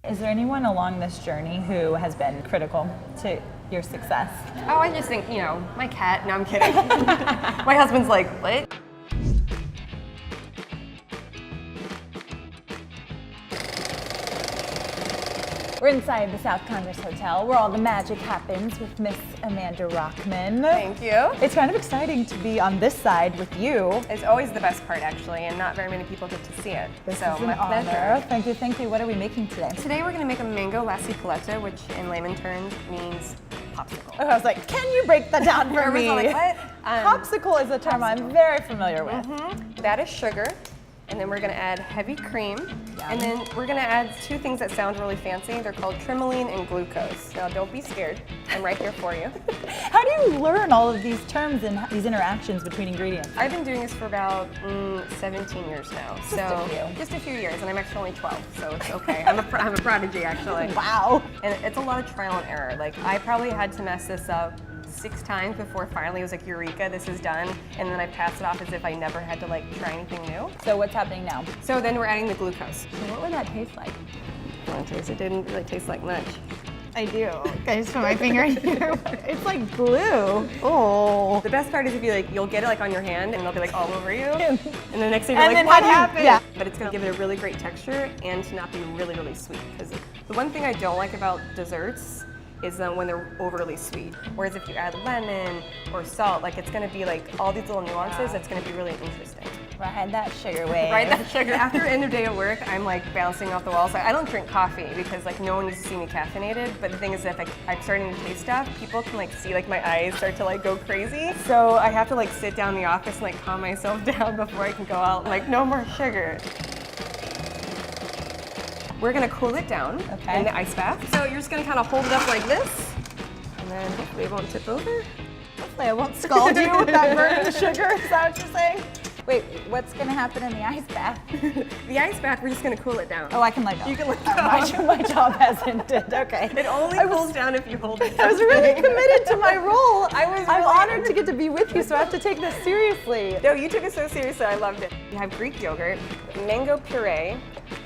Is there anyone along this journey who has been critical to your success? Oh, I just think, you know, my cat. No, I'm kidding. My husband's like, what? We're inside the South Congress Hotel where all the magic happens with Miss Amanda Rockman. Thank you. It's kind of exciting to be on this side with you. It's always the best part, actually, and not very many people get to see it. This so is an my honor. pleasure. Thank you, thank you. What are we making today? Today we're going to make a mango lassi paletta, which in layman terms means popsicle. Oh, I was like, can you break that down for me? Like, what? Popsicle is a term I'm very familiar with. That is sugar. And then we're gonna add heavy cream. And then we're gonna add two things that sound really fancy. They're called trimoline and glucose. Now don't be scared, I'm right here for you. How do you learn all of these terms and these interactions between ingredients? I've been doing this for about 17 years now. Just a few years, and I'm actually only 12, so it's okay. I'm a prodigy, actually. Wow. And it's a lot of trial and error. Like, I probably had to mess this up 6 times before finally it was like, eureka, this is done. And then I passed it off as if I never had to like try anything new. So what's happening now? So then we're adding the glucose. So what would that taste like? It didn't really taste like much. I do. Can I just put my finger in here? It's like glue. Oh. The best part is if you like, you'll get it like on your hand and it'll be like all over you. And the next thing you're And like, then what how do you- happened? yeah. But it's gonna give it a really great texture and to not be really, really sweet. Because the one thing I don't like about desserts is when they're overly sweet. Whereas if you add lemon or salt, like it's gonna be like all these little nuances, that's gonna be really interesting. Ride that sugar wave. Ride that sugar. After the end of day at work, I'm like bouncing off the walls. I don't drink coffee because like no one needs to see me caffeinated, but the thing is if I'm starting to taste stuff, people can like see like my eyes start to like go crazy. So I have to like sit down in the office and like calm myself down before I can go out and like no more sugar. We're gonna cool it down in the ice bath. So you're just gonna kind of hold it up like this, and then hopefully it won't tip over. Hopefully I won't scald you with that burnt sugar. Is that what you're saying? Wait, what's gonna happen in the ice bath? The ice bath, we're just gonna cool it down. Oh, I can let go. You can let go. My job has ended. Okay. It only cools down if you hold it. I was really committed to my role. I'm honored to get to be with you, so I have to take this seriously. No, you took it so seriously. I loved it. You have Greek yogurt, mango puree,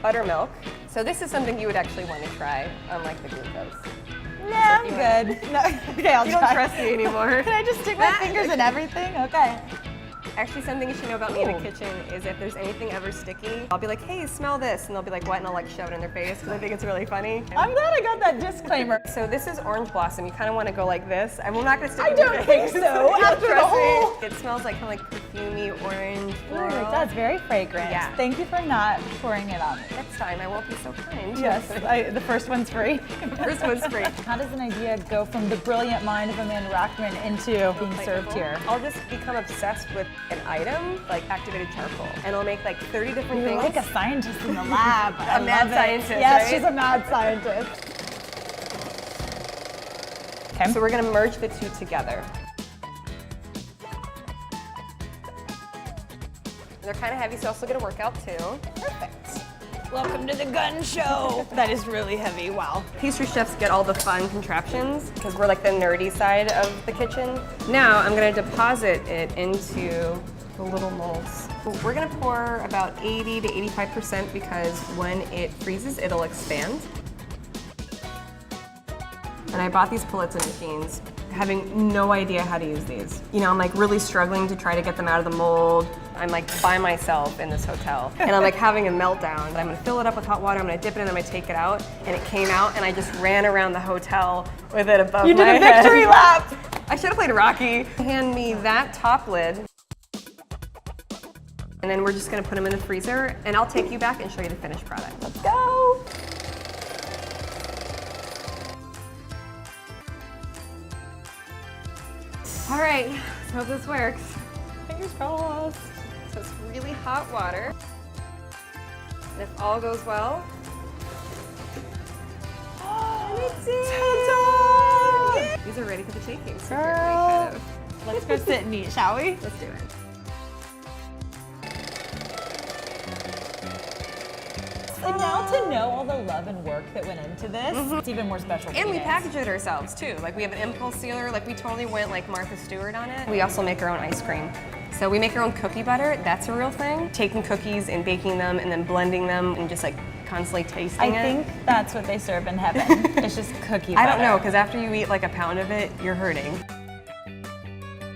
buttermilk. So this is something you would actually want to try, unlike the glucose. Nah, I'm good. No, okay, I'll try. You don't trust me anymore. Can I just stick my fingers in everything? Okay. Actually, something you should know about me in the kitchen is if there's anything ever sticky, I'll be like, hey, smell this. And they'll be like, what? And I'll like shove it in their face because I think it's really funny. I'm glad I got that disclaimer. So this is orange blossom. You kind of want to go like this. I'm not going to stick I it in don't your think face. so. After the whole... It smells like kind of like perfumey orange floral. Ooh, it does. Very fragrant. Yeah. Thank you for not pouring it on me. Next time, I won't be so kind. Yes, the first one's free. The first one's free. How does an idea go from the brilliant mind of Amanda Rockman into being served here? I'll just become obsessed with an item, like activated charcoal, and I'll make like 30 different You're things. like a scientist in the lab. I A mad love it. scientist, Yes, right? she's a mad scientist. Okay. So we're gonna merge the two together. They're kind of heavy, so I'll still get a workout too. Perfect. Welcome to the gun show. That is really heavy, wow. Pastry chefs get all the fun contraptions because we're like the nerdy side of the kitchen. Now I'm gonna deposit it into the little molds. We're gonna pour about 80 to 85% because when it freezes, it'll expand. And I bought these paleta machines, having no idea how to use these. You know, I'm like really struggling to try to get them out of the mold. I'm like by myself in this hotel, and I'm like having a meltdown. But I'm gonna fill it up with hot water, I'm gonna dip it in, I'm gonna take it out, and it came out, and I just ran around the hotel with it above my head. You did a victory lap! I should have played Rocky. Hand me that top lid, and then we're just gonna put them in the freezer, and I'll take you back and show you the finished product. Let's go! All right, let's hope this works. Fingers crossed. So it's really hot water. And if all goes well, and it did! Ta-da! These are ready for the shaking. Girl. Kind of. Let's go sit and eat, shall we? Let's do it. And now to know all the love and work that went into this, it's even more special. And we package it ourselves too. Like we have an impulse sealer, like we totally went like Martha Stewart on it. We also make our own ice cream. So we make our own cookie butter, that's a real thing. Taking cookies and baking them and then blending them and just like constantly tasting it. I think that's what they serve in heaven. It's just cookie butter. I don't know, because after you eat like a pound of it, you're hurting.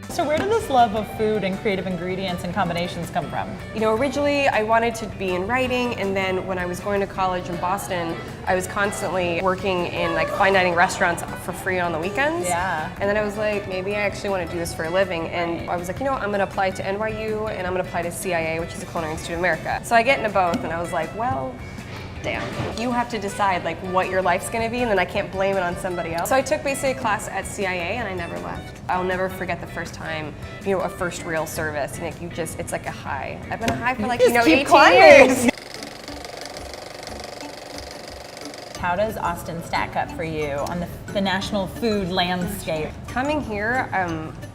So where did this love of food and creative ingredients and combinations come from? You know, originally I wanted to be in writing, and then when I was going to college in Boston, I was constantly working in like fine dining restaurants for free on the weekends. Yeah. And then I was like, maybe I actually want to do this for a living. And I was like, you know what, I'm going to apply to NYU and I'm going to apply to CIA, which is the Culinary Institute of America. So I get into both, and I was like, well, damn. You have to decide like what your life's gonna be, and then I can't blame it on somebody else. So I took basically a class at CIA and I never left. I'll never forget the first time, you know, a first real service, and it's like a high. I've been a high for like, you know, 18 years. How does Austin stack up for you on the national food landscape? Coming here,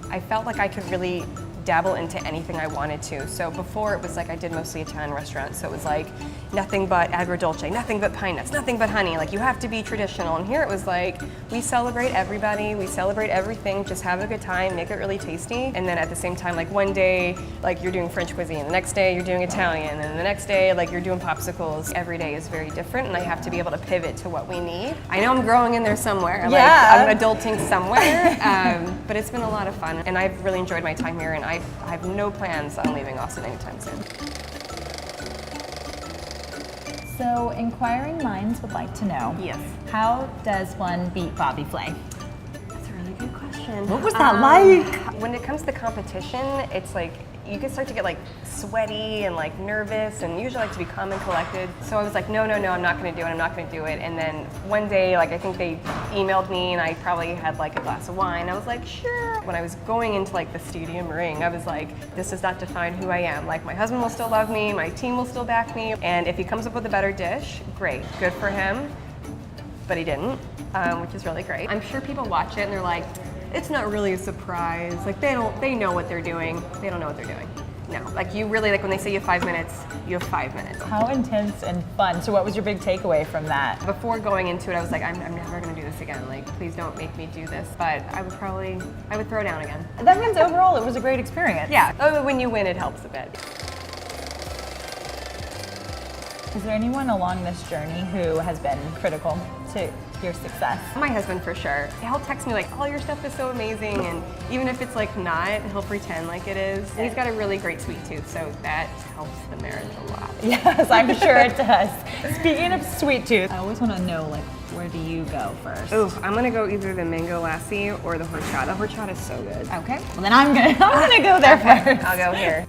I felt like I could really dabble into anything I wanted to. So before it was like I did mostly Italian restaurants, so it was like nothing but agrodolce, nothing but pine nuts, nothing but honey, like you have to be traditional. And here it was like, we celebrate everybody, we celebrate everything, just have a good time, make it really tasty. And then at the same time, like one day, like you're doing French cuisine, the next day you're doing Italian, and the next day, like you're doing popsicles. Every day is very different, and I have to be able to pivot to what we need. I know I'm growing in there somewhere, like I'm adulting somewhere, but it's been a lot of fun, and I've really enjoyed my time here, and I have no plans on leaving Austin anytime soon. So, inquiring minds would like to know, yes, how does one beat Bobby Flay? That's a really good question. What was that like? When it comes to competition, it's like you can start to get like sweaty and like nervous, and usually I like to be calm and collected. So I was like, no, I'm not gonna do it. And then one day, like I think they emailed me, and I probably had like a glass of wine. I was like, sure. When I was going into like the stadium ring, I was like, this does not define who I am. Like my husband will still love me, my team will still back me, and if he comes up with a better dish, great, good for him. But he didn't, which is really great. I'm sure people watch it and they're like, it's not really a surprise. Like they know what they're doing. They don't know what they're doing. No, like you really, like when they say you have 5 minutes, you have 5 minutes. How intense and fun. So what was your big takeaway from that? Before going into it, I was like, I'm never gonna do this again. Like, please don't make me do this. But I would throw down again. That means overall it was a great experience. Yeah, when you win, it helps a bit. Is there anyone along this journey who has been critical to your success? My husband, for sure. He'll text me like, all your stuff is so amazing, and even if it's like not, he'll pretend like it is. And he's got a really great sweet tooth, so that helps the marriage a lot. Yes, I'm sure it does. Speaking of sweet tooth, I always want to know, like, where do you go first? Ooh, I'm gonna go either the mango lassi or the horchata. Horchata is so good. Okay, well then I'm gonna go there first. I'll go here.